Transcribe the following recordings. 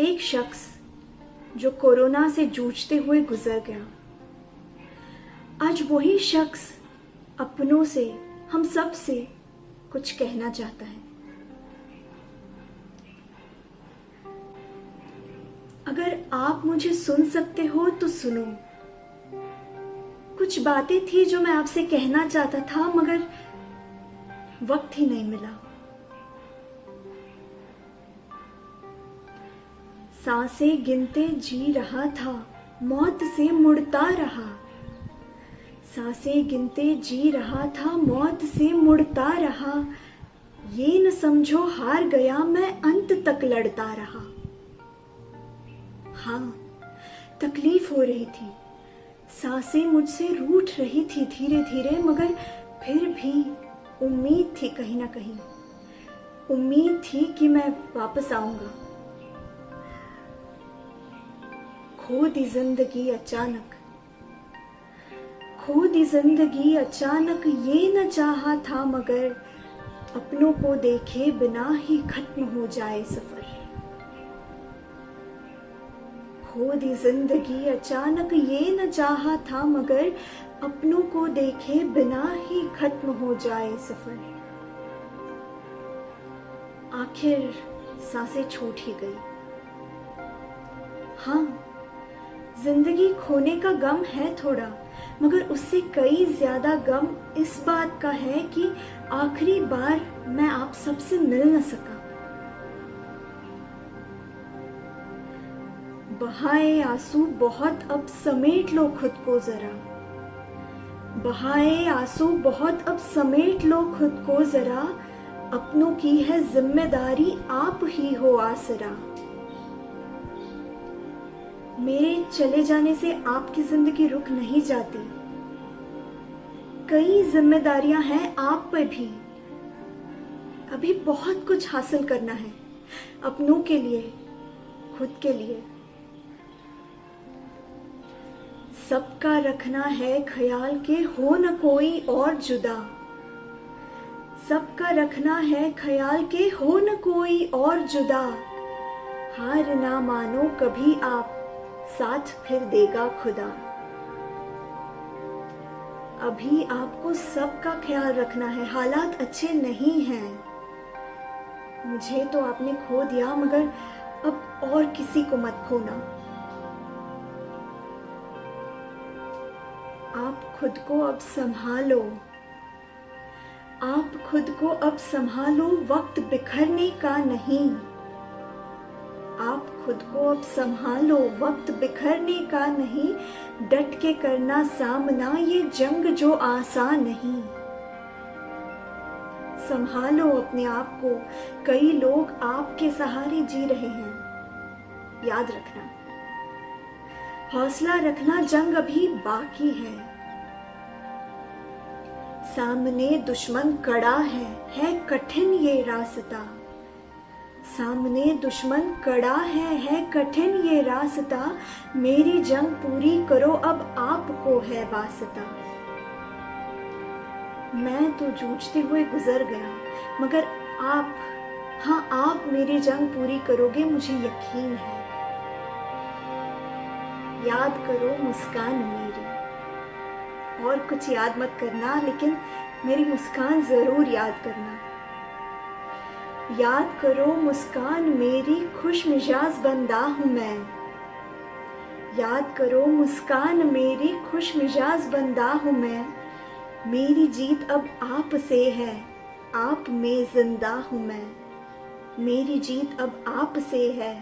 एक शख्स जो कोरोना से जूझते हुए गुजर गया, आज वही शख्स अपनों से, हम सब से कुछ कहना चाहता है। अगर आप मुझे सुन सकते हो तो सुनो। कुछ बातें थी जो मैं आपसे कहना चाहता था, मगर वक्त ही नहीं मिला। सांसें गिनते जी रहा था, मौत से मुड़ता रहा। सांसें गिनते जी रहा था, मौत से मुड़ता रहा। ये न समझो हार गया, मैं अंत तक लड़ता रहा। हाँ, तकलीफ हो रही थी, सांसें मुझसे रूठ रही थी धीरे धीरे, मगर फिर भी उम्मीद थी कहीं ना कहीं। उम्मीद थी कि मैं वापस आऊंगा। खो दी जिंदगी अचानक, खो दी जिंदगी अचानक। ये न चाहा था मगर अपनों को देखे बिना ही खत्म हो जाए सफर। खो दी जिंदगी अचानक, ये न चाहा था मगर अपनों को देखे बिना ही खत्म हो जाए सफर। आखिर सांसें छूट ही गई। हाँ, जिंदगी खोने का गम है थोड़ा, मगर उससे कई ज्यादा गम इस बात का है कि आखिरी बार मैं आप सबसे मिल न सका। बहाए आंसू बहुत, अब समेट लो खुद को जरा। बहाए आंसू बहुत, अब समेट लो खुद को जरा। अपनों की है जिम्मेदारी, आप ही हो आसरा। मेरे चले जाने से आपकी जिंदगी रुक नहीं जाती। कई जिम्मेदारियां हैं आप पे भी। अभी बहुत कुछ हासिल करना है, अपनों के लिए, खुद के लिए। सबका रखना है ख्याल के हो न कोई और जुदा। सबका रखना है ख्याल के हो न कोई और जुदा। हार ना मानो कभी आप, साथ फिर देगा खुदा। अभी आपको सबका ख्याल रखना है, हालात अच्छे नहीं हैं। मुझे तो आपने खो दिया, मगर अब और किसी को मत खोना। आप खुद को अब संभालो। आप खुद को अब संभालो, वक्त बिखरने का नहीं। आप खुद को अब संभालो, वक्त बिखरने का नहीं। डट के करना सामना, ये जंग जो आसान नहीं। संभालो अपने आप को, कई लोग आपके सहारे जी रहे हैं। याद रखना, हौसला रखना, जंग अभी बाकी है। सामने दुश्मन कड़ा है कठिन ये रास्ता। सामने दुश्मन कड़ा है कठिन ये रास्ता। मेरी जंग पूरी करो, अब आपको है वास्ता। मैं तो जूझते हुए गुजर गया, मगर आप, हाँ आप मेरी जंग पूरी करोगे, मुझे यकीन है। याद करो मुस्कान मेरी, और कुछ याद मत करना, लेकिन मेरी मुस्कान जरूर याद करना। याद करो मुस्कान मेरी, खुश मिजाज बंदा हूं मैं। याद करो मुस्कान मेरी, खुश मिजाज बंदा हूं मैं। मेरी जीत अब आप से है, आप में जिंदा हूं मैं। मेरी जीत अब आप से है,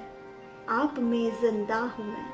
आप में जिंदा हूं मैं।